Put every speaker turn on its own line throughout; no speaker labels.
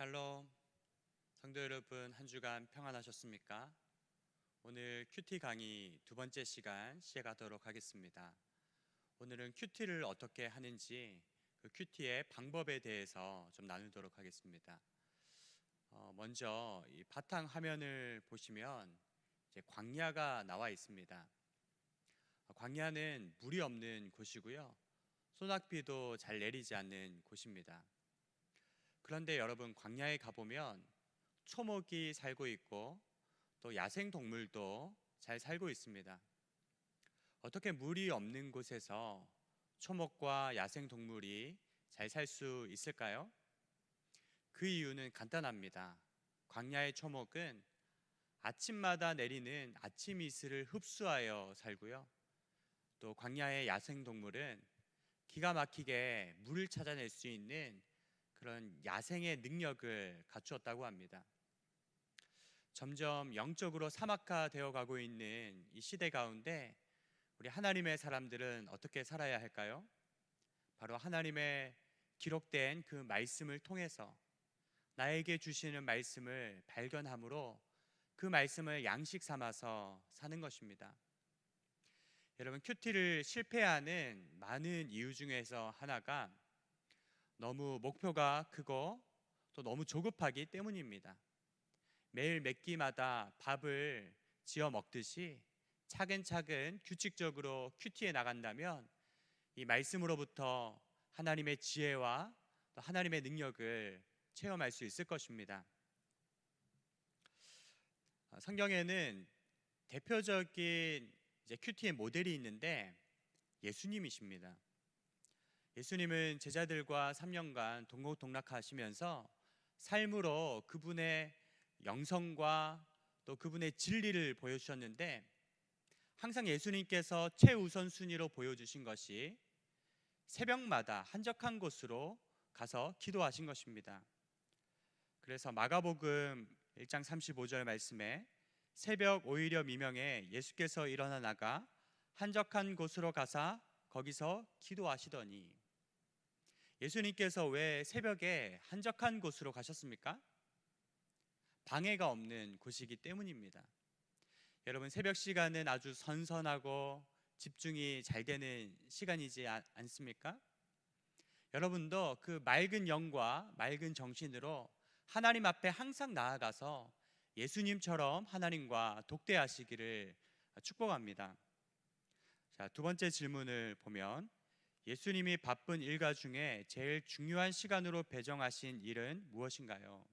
샬롬, 성도 여러분, 한 주간 평안하셨습니까? 오늘 큐티 강의 두 번째 시간 시작하도록 하겠습니다. 오늘은 큐티를 어떻게 하는지 그 큐티의 방법에 대해서 좀 나누도록 하겠습니다. 먼저 이 바탕 화면을 보시면 이제 광야가 나와 있습니다. 광야는 물이 없는 곳이고요. 소낙비도 잘 내리지 않는 곳입니다. 그런데 여러분, 광야에 가보면 초목이 살고 있고 또 야생 동물도 잘 살고 있습니다. 어떻게 물이 없는 곳에서 초목과 야생 동물이 잘 살 수 있을까요? 그 이유는 간단합니다. 광야의 초목은 아침마다 내리는 아침 이슬을 흡수하여 살고요. 또 광야의 야생 동물은 기가 막히게 물을 찾아낼 수 있는 그런 야생의 능력을 갖추었다고 합니다. 점점 영적으로 사막화되어 가고 있는 이 시대 가운데 우리 하나님의 사람들은 어떻게 살아야 할까요? 바로 하나님의 기록된 그 말씀을 통해서 나에게 주시는 말씀을 발견함으로 그 말씀을 양식 삼아서 사는 것입니다. 여러분, 큐티를 실패하는 많은 이유 중에서 하나가 너무 목표가 크고 또 너무 조급하기 때문입니다. 매일 몇 끼마다 밥을 지어 먹듯이 차근차근 규칙적으로 큐티에 나간다면 이 말씀으로부터 하나님의 지혜와 또 하나님의 능력을 체험할 수 있을 것입니다. 성경에는 대표적인 이제 큐티의 모델이 있는데 예수님이십니다. 예수님은 제자들과 3년간 동고동락하시면서 삶으로 그분의 영성과 또 그분의 진리를 보여주셨는데 항상 예수님께서 최우선순위로 보여주신 것이 새벽마다 한적한 곳으로 가서 기도하신 것입니다. 그래서 마가복음 1장 35절 말씀에 새벽 오히려 미명에 예수께서 일어나 나가 한적한 곳으로 가사 거기서 기도하시더니, 예수님께서 왜 새벽에 한적한 곳으로 가셨습니까? 방해가 없는 곳이기 때문입니다. 여러분, 새벽 시간은 아주 선선하고 집중이 잘 되는 시간이지 않습니까? 여러분도 그 맑은 영과 맑은 정신으로 하나님 앞에 항상 나아가서 예수님처럼 하나님과 독대하시기를 축복합니다. 자, 두 번째 질문을 보면 예수님이 바쁜 일과 중에 제일 중요한 시간으로 배정하신 일은 무엇인가요?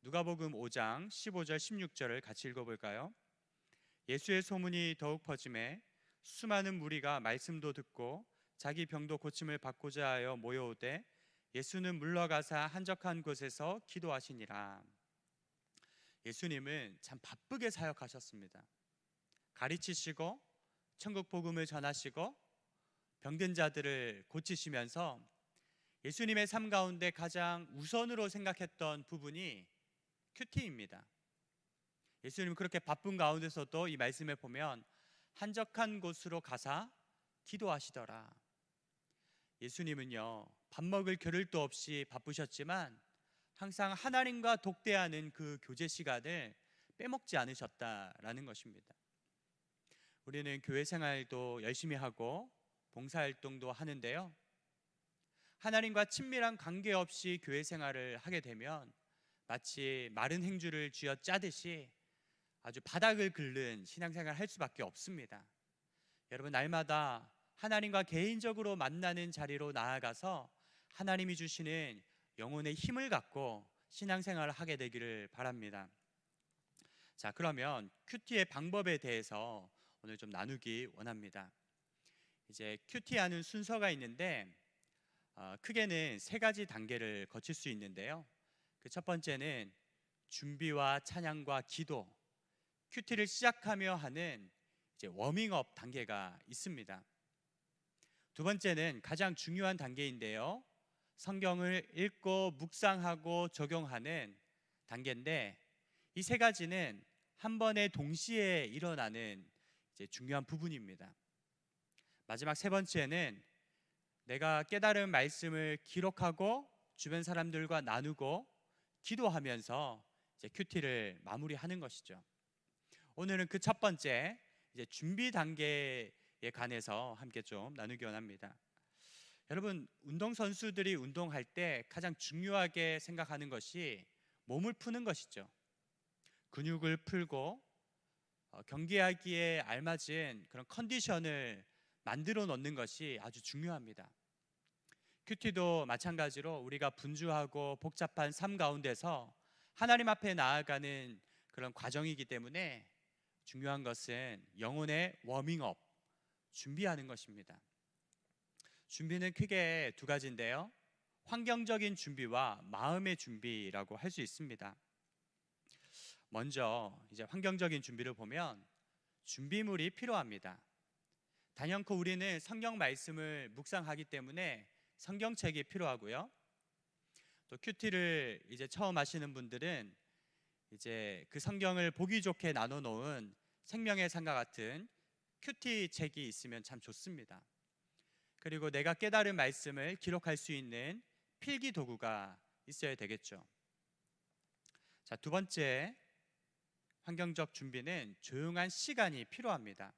누가복음 5장 15절 16절을 같이 읽어볼까요? 예수의 소문이 더욱 퍼짐에 수많은 무리가 말씀도 듣고 자기 병도 고침을 받고자 하여 모여오되 예수는 물러가사 한적한 곳에서 기도하시니라. 예수님은 참 바쁘게 사역하셨습니다. 가르치시고 천국 복음을 전하시고 병든 자들을 고치시면서 예수님의 삶 가운데 가장 우선으로 생각했던 부분이 큐티입니다. 예수님은 그렇게 바쁜 가운데서도 이 말씀에 보면 한적한 곳으로 가사 기도하시더라. 예수님은요, 밥 먹을 겨를도 없이 바쁘셨지만 항상 하나님과 독대하는 그 교제 시간을 빼먹지 않으셨다라는 것입니다. 우리는 교회 생활도 열심히 하고 봉사활동도 하는데요, 하나님과 친밀한 관계 없이 교회 생활을 하게 되면 마치 마른 행주를 쥐어 짜듯이 아주 바닥을 긁는 신앙생활을 할 수밖에 없습니다. 여러분, 날마다 하나님과 개인적으로 만나는 자리로 나아가서 하나님이 주시는 영혼의 힘을 갖고 신앙생활을 하게 되기를 바랍니다. 자, 그러면 큐티의 방법에 대해서 오늘 좀 나누기 원합니다. 이제 큐티하는 순서가 있는데 크게는 세 가지 단계를 거칠 수 있는데요, 그 첫 번째는 준비와 찬양과 기도, 큐티를 시작하며 하는 이제 워밍업 단계가 있습니다. 두 번째는 가장 중요한 단계인데요, 성경을 읽고 묵상하고 적용하는 단계인데 이 세 가지는 한 번에 동시에 일어나는 이제 중요한 부분입니다. 마지막 세 번째는 내가 깨달은 말씀을 기록하고 주변 사람들과 나누고 기도하면서 이제 큐티를 마무리하는 것이죠. 오늘은 그 첫 번째 이제 준비 단계에 관해서 함께 좀 나누기 원합니다. 여러분, 운동 선수들이 운동할 때 가장 중요하게 생각하는 것이 몸을 푸는 것이죠. 근육을 풀고 경기하기에 알맞은 그런 컨디션을 만들어 놓는 것이 아주 중요합니다. 큐티도 마찬가지로 우리가 분주하고 복잡한 삶 가운데서 하나님 앞에 나아가는 그런 과정이기 때문에 중요한 것은 영혼의 워밍업, 준비하는 것입니다. 준비는 크게 두 가지인데요. 환경적인 준비와 마음의 준비라고 할 수 있습니다. 먼저 이제 환경적인 준비를 보면 준비물이 필요합니다. 단연코 우리는 성경 말씀을 묵상하기 때문에 성경책이 필요하고요. 또 큐티를 이제 처음 하시는 분들은 이제 그 성경을 보기 좋게 나눠 놓은 생명의 산과 같은 큐티 책이 있으면 참 좋습니다. 그리고 내가 깨달은 말씀을 기록할 수 있는 필기 도구가 있어야 되겠죠. 자, 두 번째 환경적 준비는 조용한 시간이 필요합니다.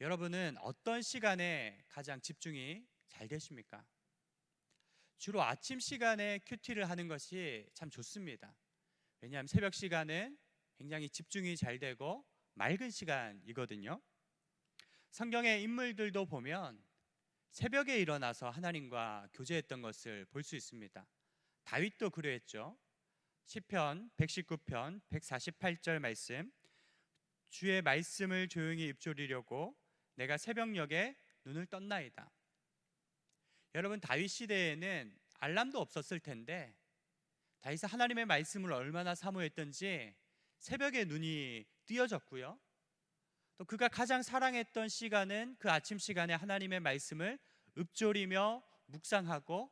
여러분은 어떤 시간에 가장 집중이 잘 되십니까? 주로 아침 시간에 큐티를 하는 것이 참 좋습니다. 왜냐하면 새벽 시간은 굉장히 집중이 잘 되고 맑은 시간이거든요. 성경의 인물들도 보면 새벽에 일어나서 하나님과 교제했던 것을 볼 수 있습니다. 다윗도 그러했죠. 시편 119편 148절 말씀, 주의 말씀을 조용히 읊조리려고 내가 새벽녘에 눈을 떴나이다. 여러분, 다윗 시대에는 알람도 없었을 텐데 다윗은 하나님의 말씀을 얼마나 사모했던지 새벽에 눈이 뜨여졌고요. 또 그가 가장 사랑했던 시간은 그 아침 시간에 하나님의 말씀을 읊조리며 묵상하고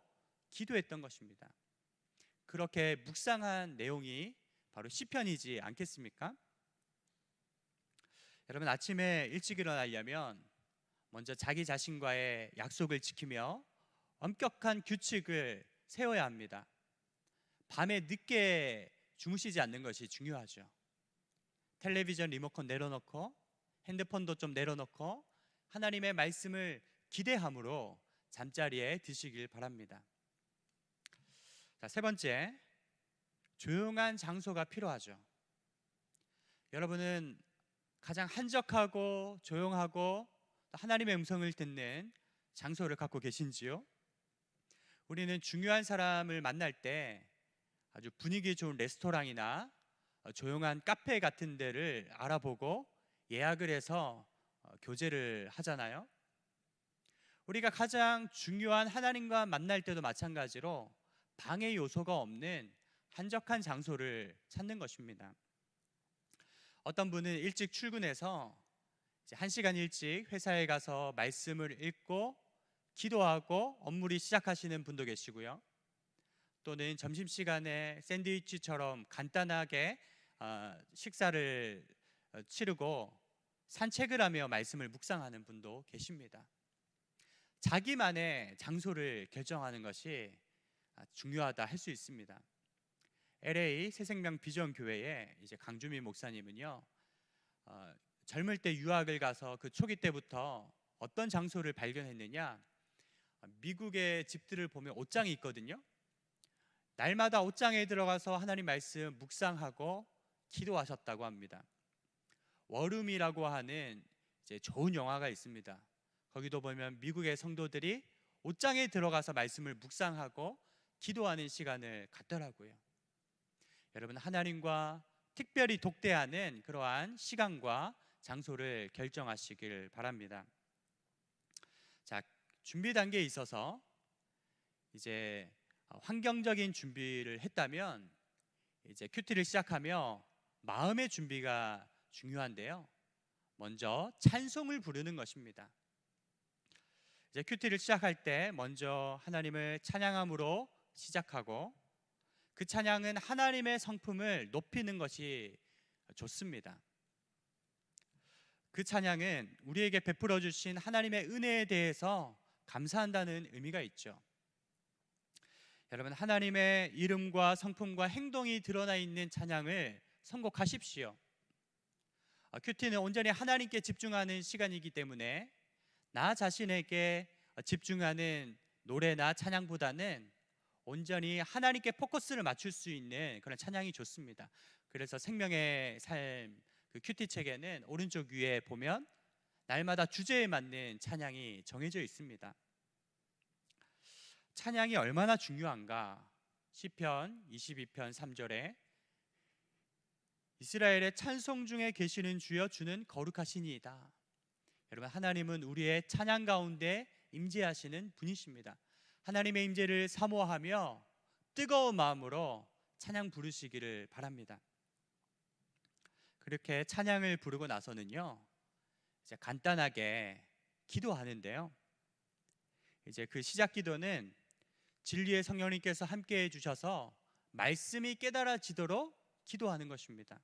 기도했던 것입니다. 그렇게 묵상한 내용이 바로 시편이지 않겠습니까? 여러분, 아침에 일찍 일어나려면 먼저 자기 자신과의 약속을 지키며 엄격한 규칙을 세워야 합니다. 밤에 늦게 주무시지 않는 것이 중요하죠. 텔레비전 리모컨 내려놓고 핸드폰도 좀 내려놓고 하나님의 말씀을 기대함으로 잠자리에 드시길 바랍니다. 자, 세 번째, 조용한 장소가 필요하죠. 여러분은 가장 한적하고 조용하고 하나님의 음성을 듣는 장소를 갖고 계신지요? 우리는 중요한 사람을 만날 때 아주 분위기 좋은 레스토랑이나 조용한 카페 같은 데를 알아보고 예약을 해서 교제를 하잖아요. 우리가 가장 중요한 하나님과 만날 때도 마찬가지로 방해 요소가 없는 한적한 장소를 찾는 것입니다. 어떤 분은 일찍 출근해서 이제 1시간 일찍 회사에 가서 말씀을 읽고 기도하고 업무를 시작하시는 분도 계시고요. 또는 점심시간에 샌드위치처럼 간단하게 식사를 치르고 산책을 하며 말씀을 묵상하는 분도 계십니다. 자기만의 장소를 결정하는 것이 중요하다 할 수 있습니다. LA 새생명 비전 교회의 이제 강주민 목사님은요, 젊을 때 유학을 가서 그 초기 때부터 어떤 장소를 발견했느냐, 미국의 집들을 보면 옷장이 있거든요. 날마다 옷장에 들어가서 하나님 말씀 묵상하고 기도하셨다고 합니다. 워룸이라고 하는 이제 좋은 영화가 있습니다. 거기도 보면 미국의 성도들이 옷장에 들어가서 말씀을 묵상하고 기도하는 시간을 갖더라고요. 여러분, 하나님과 특별히 독대하는 그러한 시간과 장소를 결정하시길 바랍니다. 자, 준비 단계에 있어서 이제 환경적인 준비를 했다면 이제 큐티를 시작하며 마음의 준비가 중요한데요. 먼저 찬송을 부르는 것입니다. 이제 큐티를 시작할 때 먼저 하나님을 찬양함으로 시작하고 그 찬양은 하나님의 성품을 높이는 것이 좋습니다. 그 찬양은 우리에게 베풀어 주신 하나님의 은혜에 대해서 감사한다는 의미가 있죠. 여러분, 하나님의 이름과 성품과 행동이 드러나 있는 찬양을 선곡하십시오. 큐티는 온전히 하나님께 집중하는 시간이기 때문에 나 자신에게 집중하는 노래나 찬양보다는 온전히 하나님께 포커스를 맞출 수 있는 그런 찬양이 좋습니다. 그래서 생명의 삶 그 큐티 책에는 오른쪽 위에 보면 날마다 주제에 맞는 찬양이 정해져 있습니다. 찬양이 얼마나 중요한가? 시편 22편 3절에 이스라엘의 찬송 중에 계시는 주여 주는 거룩하시니이다. 여러분, 하나님은 우리의 찬양 가운데 임재하시는 분이십니다. 하나님의 임재를 사모하며 뜨거운 마음으로 찬양 부르시기를 바랍니다. 그렇게 찬양을 부르고 나서는요, 이제 간단하게 기도하는데요. 이제 그 시작 기도는 진리의 성령님께서 함께 해주셔서 말씀이 깨달아지도록 기도하는 것입니다.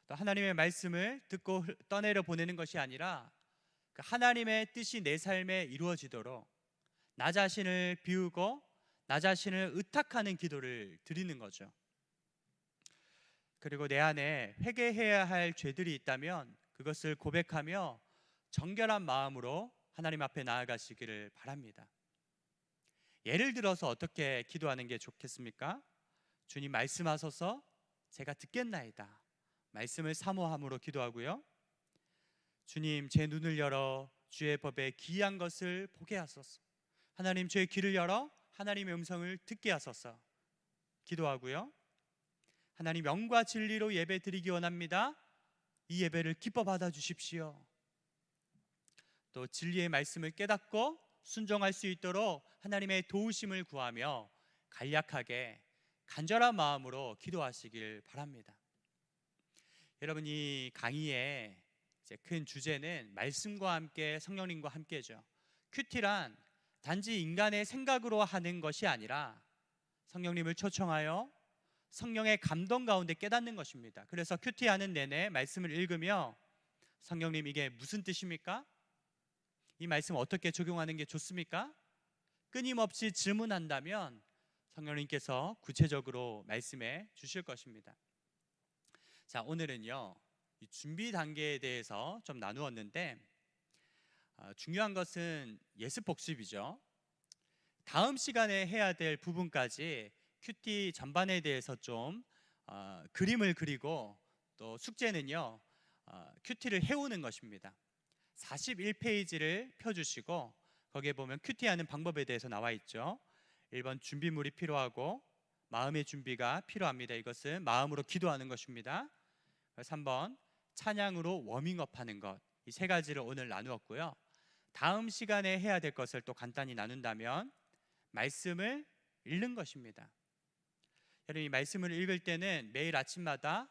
또 하나님의 말씀을 듣고 떠내려 보내는 것이 아니라 그 하나님의 뜻이 내 삶에 이루어지도록 나 자신을 비우고 나 자신을 의탁하는 기도를 드리는 거죠. 그리고 내 안에 회개해야 할 죄들이 있다면 그것을 고백하며 정결한 마음으로 하나님 앞에 나아가시기를 바랍니다. 예를 들어서 어떻게 기도하는 게 좋겠습니까? 주님 말씀하소서 제가 듣겠나이다. 말씀을 사모함으로 기도하고요. 주님 제 눈을 열어 주의 법에 기이한 것을 보게 하소서. 하나님 저의 귀를 열어 하나님의 음성을 듣게 하소서. 기도하고요. 하나님 영과 진리로 예배 드리기 원합니다. 이 예배를 기뻐 받아 주십시오. 또 진리의 말씀을 깨닫고 순종할 수 있도록 하나님의 도우심을 구하며 간략하게 간절한 마음으로 기도하시길 바랍니다. 여러분, 이 강의의 이제 큰 주제는 말씀과 함께 성령님과 함께죠. 큐티란 단지 인간의 생각으로 하는 것이 아니라 성령님을 초청하여 성령의 감동 가운데 깨닫는 것입니다. 그래서 큐티하는 내내 말씀을 읽으며 성령님 이게 무슨 뜻입니까? 이 말씀 어떻게 적용하는 게 좋습니까? 끊임없이 질문한다면 성령님께서 구체적으로 말씀해 주실 것입니다. 자, 오늘은요 이 준비 단계에 대해서 좀 나누었는데 중요한 것은 예습 복습이죠. 다음 시간에 해야 될 부분까지 큐티 전반에 대해서 좀 그림을 그리고 또 숙제는요 큐티를 해오는 것입니다. 41페이지를 펴주시고 거기에 보면 큐티하는 방법에 대해서 나와 있죠. 1번 준비물이 필요하고 마음의 준비가 필요합니다. 이것은 마음으로 기도하는 것입니다. 3번 찬양으로 워밍업하는 것. 이 세 가지를 오늘 나누었고요. 다음 시간에 해야 될 것을 또 간단히 나눈다면 말씀을 읽는 것입니다. 여러분, 이 말씀을 읽을 때는 매일 아침마다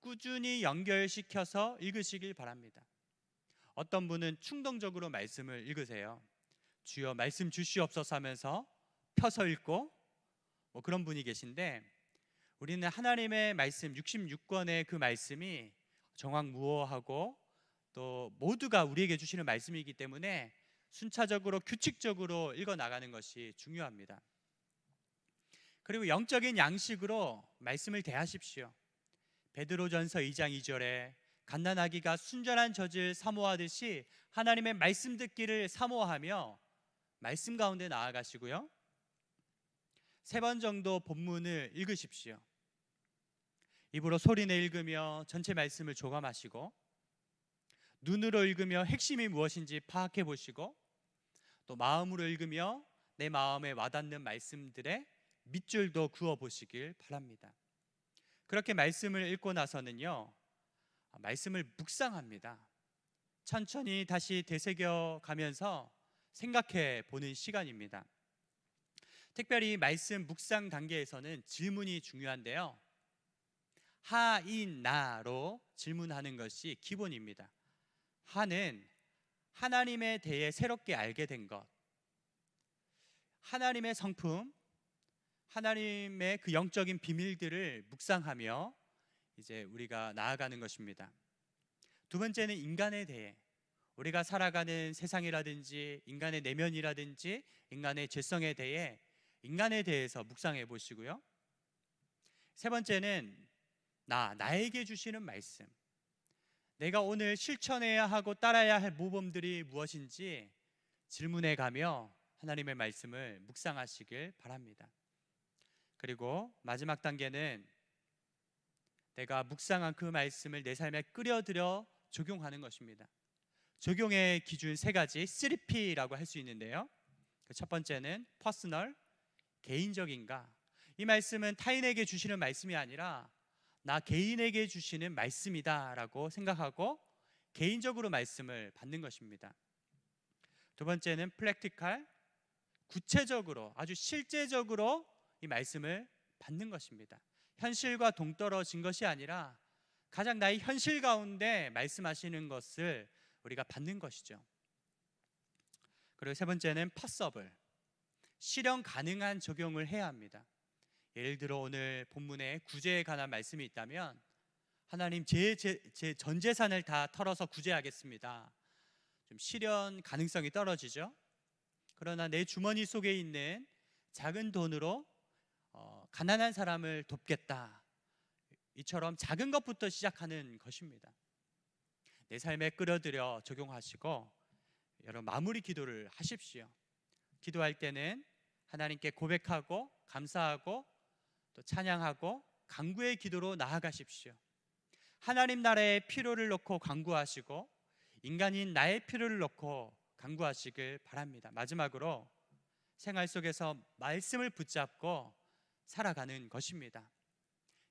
꾸준히 연결시켜서 읽으시길 바랍니다. 어떤 분은 충동적으로 말씀을 읽으세요. 주여 말씀 주시옵소서 하면서 펴서 읽고 그런 분이 계신데, 우리는 하나님의 말씀 66권의 그 말씀이 정확무어하고 또 모두가 우리에게 주시는 말씀이기 때문에 순차적으로 규칙적으로 읽어 나가는 것이 중요합니다. 그리고 영적인 양식으로 말씀을 대하십시오. 베드로전서 2장 2절에 갓난아기가 순전한 젖을 사모하듯이 하나님의 말씀 듣기를 사모하며 말씀 가운데 나아가시고요. 3번 정도 본문을 읽으십시오. 입으로 소리내 읽으며 전체 말씀을 조감하시고 눈으로 읽으며 핵심이 무엇인지 파악해 보시고 또 마음으로 읽으며 내 마음에 와닿는 말씀들의 밑줄도 그어 보시길 바랍니다. 그렇게 말씀을 읽고 나서는요 말씀을 묵상합니다. 천천히 다시 되새겨 가면서 생각해 보는 시간입니다. 특별히 말씀 묵상 단계에서는 질문이 중요한데요. 하인나로 질문하는 것이 기본입니다. 하는 하나님에 대해 새롭게 알게 된 것, 하나님의 성품, 하나님의 그 영적인 비밀들을 묵상하며 이제 우리가 나아가는 것입니다. 두 번째는 인간에 대해, 우리가 살아가는 세상이라든지 인간의 내면이라든지 인간의 죄성에 대해 인간에 대해서 묵상해 보시고요. 세 번째는 나에게 주시는 말씀. 내가 오늘 실천해야 하고 따라야 할 모범들이 무엇인지 질문해 가며 하나님의 말씀을 묵상하시길 바랍니다. 그리고 마지막 단계는 내가 묵상한 그 말씀을 내 삶에 끌어들여 적용하는 것입니다. 적용의 기준 세 가지, 3P라고 할 수 있는데요. 첫 번째는 퍼스널, 개인적인가. 이 말씀은 타인에게 주시는 말씀이 아니라 나 개인에게 주시는 말씀이다라고 생각하고 개인적으로 말씀을 받는 것입니다. 두 번째는 프랙티컬, 구체적으로 아주 실제적으로 이 말씀을 받는 것입니다. 현실과 동떨어진 것이 아니라 가장 나의 현실 가운데 말씀하시는 것을 우리가 받는 것이죠. 그리고 세 번째는 퍼서블, 실현 가능한 적용을 해야 합니다. 예를 들어 오늘 본문에 구제에 관한 말씀이 있다면 하나님 제 전 재산을 다 털어서 구제하겠습니다. 좀 실현 가능성이 떨어지죠. 그러나 내 주머니 속에 있는 작은 돈으로 가난한 사람을 돕겠다. 이처럼 작은 것부터 시작하는 것입니다. 내 삶에 끌어들여 적용하시고 여러분 마무리 기도를 하십시오. 기도할 때는 하나님께 고백하고 감사하고 또 찬양하고 간구의 기도로 나아가십시오. 하나님 나라의 필요를 놓고 간구하시고 인간인 나의 필요를 놓고 간구하시길 바랍니다. 마지막으로 생활 속에서 말씀을 붙잡고 살아가는 것입니다.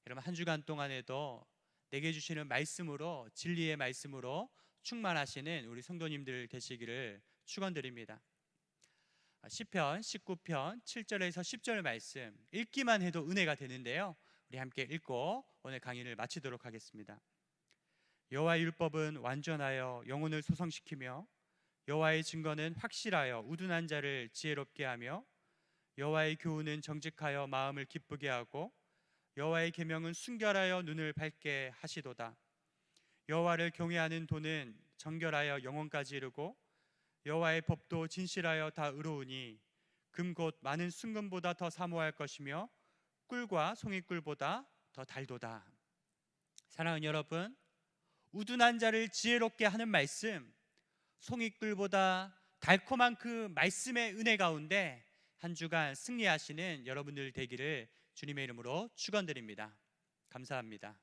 여러분 한 주간 동안에도 내게 주시는 말씀으로, 진리의 말씀으로 충만하시는 우리 성도님들 되시기를 축원드립니다. 시편 19편 7절에서 10절 말씀 읽기만 해도 은혜가 되는데요. 우리 함께 읽고 오늘 강의를 마치도록 하겠습니다. 여호와의 율법은 완전하여 영혼을 소성시키며 여호와의 증거는 확실하여 우둔한 자를 지혜롭게 하며 여호와의 교훈은 정직하여 마음을 기쁘게 하고 여호와의 계명은 순결하여 눈을 밝게 하시도다. 여호와를 경외하는 도는 정결하여 영혼까지 이르고 여호와의 법도 진실하여 다 의로우니 금 곧 많은 순금보다 더 사모할 것이며 꿀과 송이꿀보다 더 달도다. 사랑하는 여러분, 우둔한 자를 지혜롭게 하는 말씀, 송이꿀보다 달콤한 그 말씀의 은혜 가운데 한 주간 승리하시는 여러분들 되기를 주님의 이름으로 축원드립니다. 감사합니다.